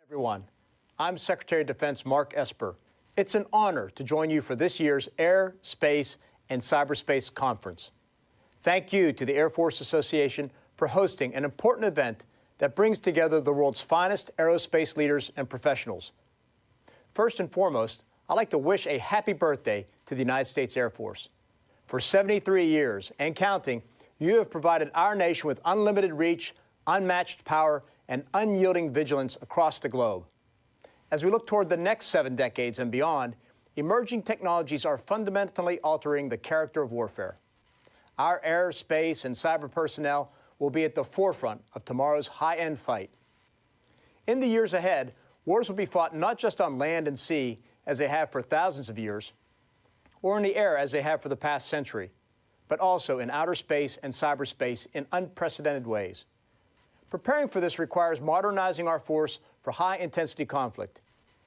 Everyone, I'm Secretary of Defense Mark Esper. It's an honor to join you for this year's Air, Space, and Cyberspace Conference. Thank you to the Air Force Association for hosting an important event that brings together the world's finest aerospace leaders and professionals. First and foremost, I'd like to wish a happy birthday to the United States Air Force. For 73 years and counting, you have provided our nation with unlimited reach, unmatched power, and unyielding vigilance across the globe. As we look toward the next 7 decades and beyond, emerging technologies are fundamentally altering the character of warfare. Our air, space, and cyber personnel will be at the forefront of tomorrow's high-end fight. In the years ahead, wars will be fought not just on land and sea, as they have for thousands of years, or in the air as they have for the past century, but also in outer space and cyberspace in unprecedented ways. Preparing for this requires modernizing our force for high-intensity conflict.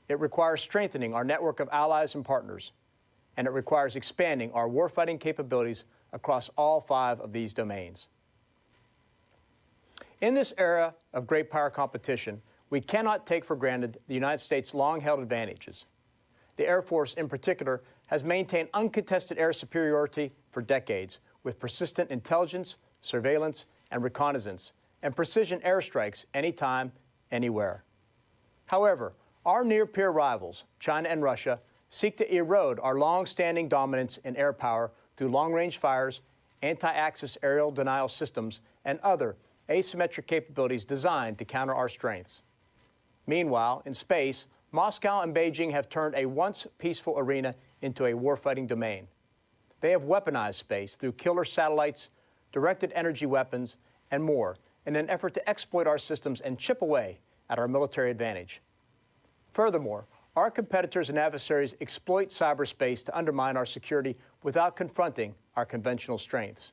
It requires strengthening our network of allies and partners, and it requires expanding our warfighting capabilities across all 5 of these domains. In this era of great power competition, we cannot take for granted the United States' long-held advantages. The Air Force, in particular, has maintained uncontested air superiority for decades, with persistent intelligence, surveillance, and reconnaissance, and precision airstrikes anytime, anywhere. However, our near-peer rivals, China and Russia, seek to erode our long-standing dominance in air power through long-range fires, anti-access aerial denial systems, and other asymmetric capabilities designed to counter our strengths. Meanwhile, in space, Moscow and Beijing have turned a once peaceful arena into a warfighting domain. They have weaponized space through killer satellites, directed energy weapons, and more, in an effort to exploit our systems and chip away at our military advantage. Furthermore, our competitors and adversaries exploit cyberspace to undermine our security without confronting our conventional strengths.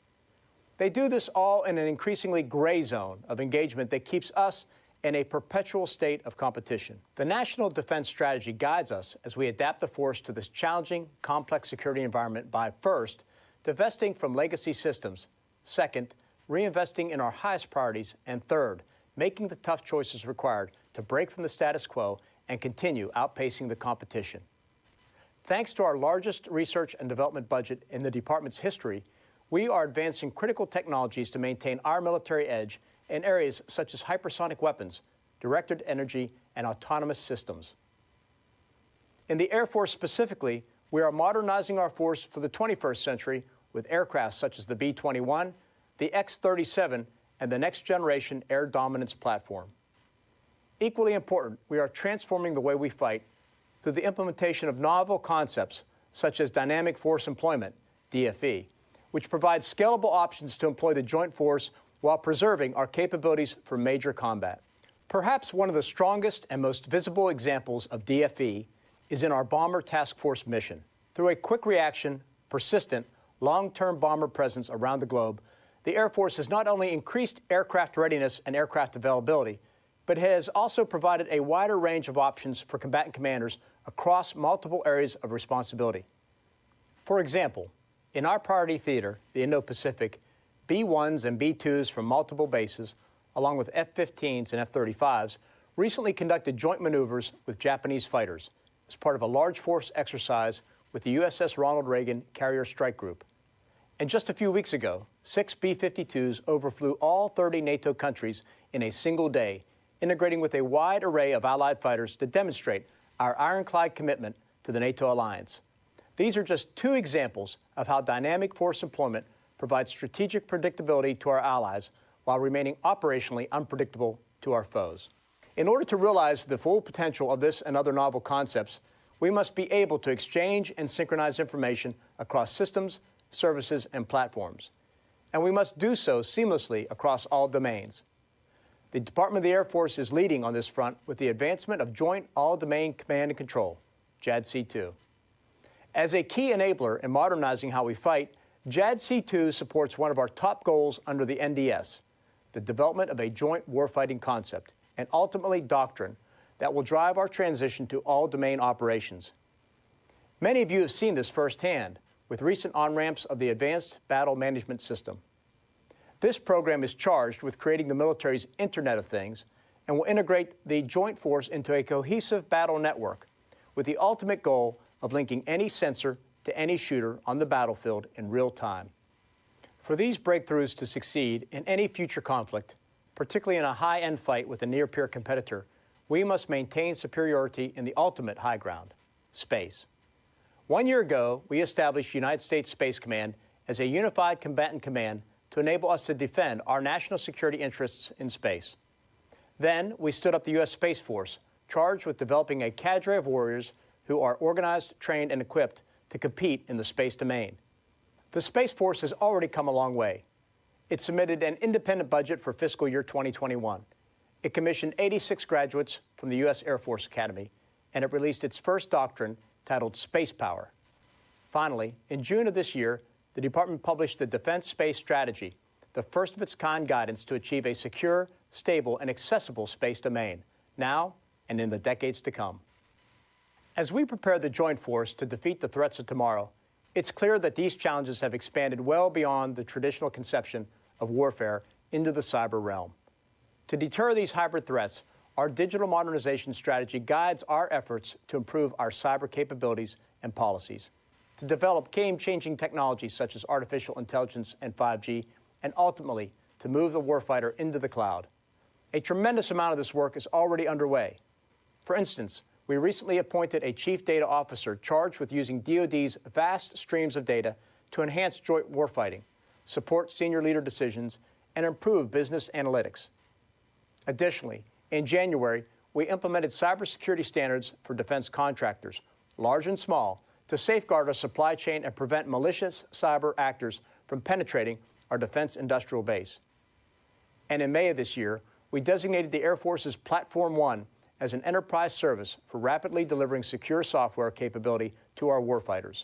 They do this all in an increasingly gray zone of engagement that keeps us in a perpetual state of competition. The National Defense Strategy guides us as we adapt the force to this challenging, complex security environment by, first, divesting from legacy systems, second, reinvesting in our highest priorities, and third, making the tough choices required to break from the status quo and continue outpacing the competition. Thanks to our largest research and development budget in the department's history, we are advancing critical technologies to maintain our military edge in areas such as hypersonic weapons, directed energy, and autonomous systems. In the Air Force specifically, we are modernizing our force for the 21st century with aircraft such as the B-21, the X-37, and the next-generation air dominance platform. Equally important, we are transforming the way we fight through the implementation of novel concepts such as dynamic force employment, DFE, which provides scalable options to employ the joint force while preserving our capabilities for major combat. Perhaps one of the strongest and most visible examples of DFE is in our Bomber Task Force mission. Through a quick reaction, persistent, long-term bomber presence around the globe, the Air Force has not only increased aircraft readiness and aircraft availability, but it has also provided a wider range of options for combatant commanders across multiple areas of responsibility. For example, in our priority theater, the Indo-Pacific, B-1s and B-2s from multiple bases, along with F-15s and F-35s, recently conducted joint maneuvers with Japanese fighters as part of a large force exercise with the USS Ronald Reagan Carrier Strike Group. And just a few weeks ago, 6 B-52s overflew all 30 NATO countries in a single day, integrating with a wide array of Allied fighters to demonstrate our ironclad commitment to the NATO alliance. These are just 2 examples of how dynamic force employment provides strategic predictability to our allies while remaining operationally unpredictable to our foes. In order to realize the full potential of this and other novel concepts, we must be able to exchange and synchronize information across systems, services, and platforms. And we must do so seamlessly across all domains. The Department of the Air Force is leading on this front with the advancement of Joint All-Domain Command and Control, JADC2. As a key enabler in modernizing how we fight, JADC2 supports one of our top goals under the NDS, the development of a joint warfighting concept, and ultimately doctrine that will drive our transition to all-domain operations. Many of you have seen this firsthand with recent on-ramps of the Advanced Battle Management System. This program is charged with creating the military's Internet of Things and will integrate the joint force into a cohesive battle network with the ultimate goal of linking any sensor to any shooter on the battlefield in real time. For these breakthroughs to succeed in any future conflict, particularly in a high-end fight with a near-peer competitor, we must maintain superiority in the ultimate high ground, space. 1 year ago, we established United States Space Command as a unified combatant command to enable us to defend our national security interests in space. Then, we stood up the U.S. Space Force, charged with developing a cadre of warriors who are organized, trained, and equipped to compete in the space domain. The Space Force has already come a long way. It submitted an independent budget for fiscal year 2021. It commissioned 86 graduates from the U.S. Air Force Academy, and it released its first doctrine titled Space Power. Finally, in June of this year, the Department published the Defense Space Strategy, the first of its kind guidance to achieve a secure, stable, and accessible space domain, now and in the decades to come. As we prepare the joint force to defeat the threats of tomorrow, it's clear that these challenges have expanded well beyond the traditional conception of warfare into the cyber realm. To deter these hybrid threats, our digital modernization strategy guides our efforts to improve our cyber capabilities and policies, to develop game-changing technologies such as artificial intelligence and 5G, and ultimately to move the warfighter into the cloud. A tremendous amount of this work is already underway. For instance, we recently appointed a chief data officer charged with using DoD's vast streams of data to enhance joint warfighting, support senior leader decisions, and improve business analytics. Additionally, in January, we implemented cybersecurity standards for defense contractors, large and small, to safeguard our supply chain and prevent malicious cyber actors from penetrating our defense industrial base. And in May of this year, we designated the Air Force's Platform One as an enterprise service for rapidly delivering secure software capability to our warfighters.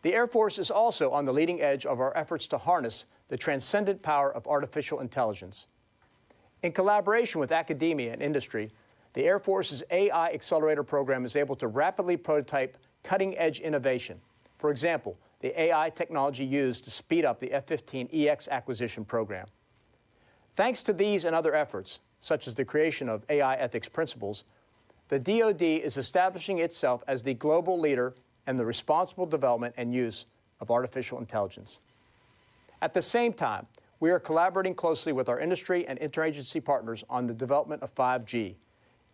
The Air Force is also on the leading edge of our efforts to harness the transcendent power of artificial intelligence. In collaboration with academia and industry, the Air Force's AI Accelerator program is able to rapidly prototype cutting-edge innovation. For example, the AI technology used to speed up the F-15EX acquisition program. Thanks to these and other efforts, such as the creation of AI ethics principles, the DoD is establishing itself as the global leader in the responsible development and use of artificial intelligence. At the same time, we are collaborating closely with our industry and interagency partners on the development of 5G,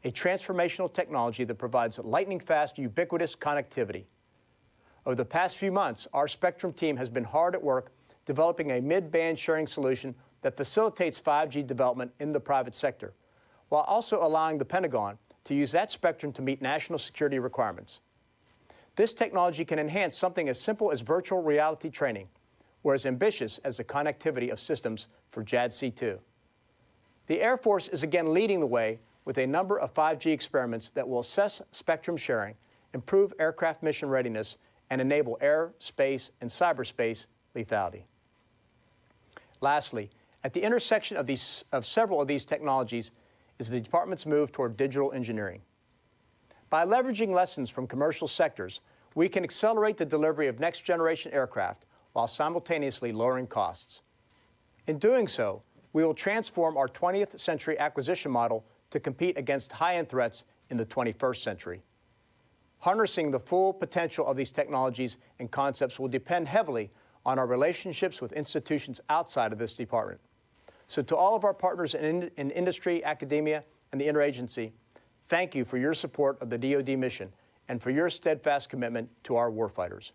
a transformational technology that provides lightning-fast, ubiquitous connectivity. Over the past few months, our Spectrum team has been hard at work developing a mid-band sharing solution that facilitates 5G development in the private sector, while also allowing the Pentagon to use that spectrum to meet national security requirements. This technology can enhance something as simple as virtual reality training, or as ambitious as the connectivity of systems for JADC2. The Air Force is again leading the way with a number of 5G experiments that will assess spectrum sharing, improve aircraft mission readiness, and enable air, space, and cyberspace lethality. Lastly, at the intersection of several of these technologies is the Department's move toward digital engineering. By leveraging lessons from commercial sectors, we can accelerate the delivery of next-generation aircraft while simultaneously lowering costs. In doing so, we will transform our 20th century acquisition model to compete against high-end threats in the 21st century. Harnessing the full potential of these technologies and concepts will depend heavily on our relationships with institutions outside of this department. So to all of our partners in industry, academia, and the interagency, thank you for your support of the DoD mission and for your steadfast commitment to our warfighters.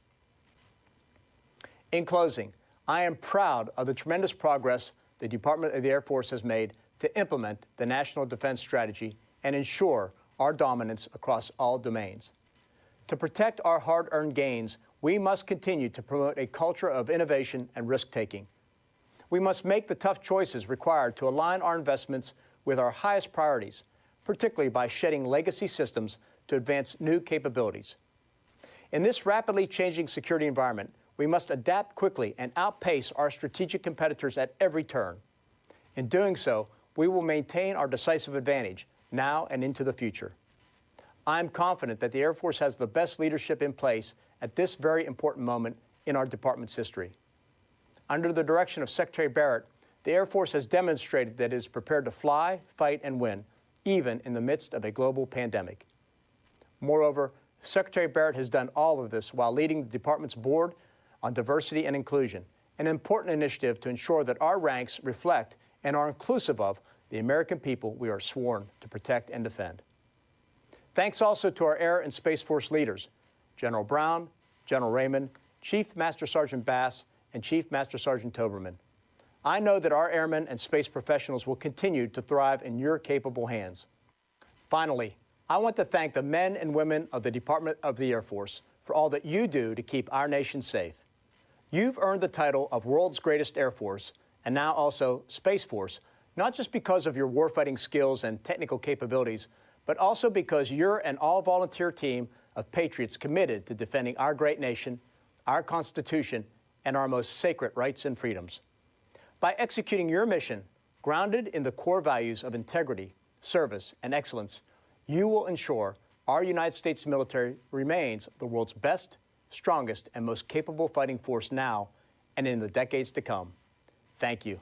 In closing, I am proud of the tremendous progress the Department of the Air Force has made to implement the National Defense Strategy and ensure our dominance across all domains. To protect our hard-earned gains, we must continue to promote a culture of innovation and risk-taking. We must make the tough choices required to align our investments with our highest priorities, particularly by shedding legacy systems to advance new capabilities. In this rapidly changing security environment, we must adapt quickly and outpace our strategic competitors at every turn. In doing so, we will maintain our decisive advantage now and into the future. I'm confident that the Air Force has the best leadership in place at this very important moment in our department's history. Under the direction of Secretary Barrett, The Air Force has demonstrated that it is prepared to fly, fight, and win, even in the midst of a global pandemic. Moreover, Secretary Barrett has done all of this while leading the department's board on diversity and inclusion, an important initiative to ensure that our ranks reflect and are inclusive of the American people we are sworn to protect and defend. Thanks also to our Air and Space Force leaders, General Brown, General Raymond, Chief Master Sergeant Bass, and Chief Master Sergeant Toberman. I know that our airmen and space professionals will continue to thrive in your capable hands. Finally, I want to thank the men and women of the Department of the Air Force for all that you do to keep our nation safe. You've earned the title of World's Greatest Air Force, and now also Space Force, not just because of your warfighting skills and technical capabilities, but also because you're an all-volunteer team of patriots committed to defending our great nation, our Constitution, and our most sacred rights and freedoms. By executing your mission, grounded in the core values of integrity, service, and excellence, you will ensure our United States military remains the world's best, strongest, and most capable fighting force now and in the decades to come. Thank you.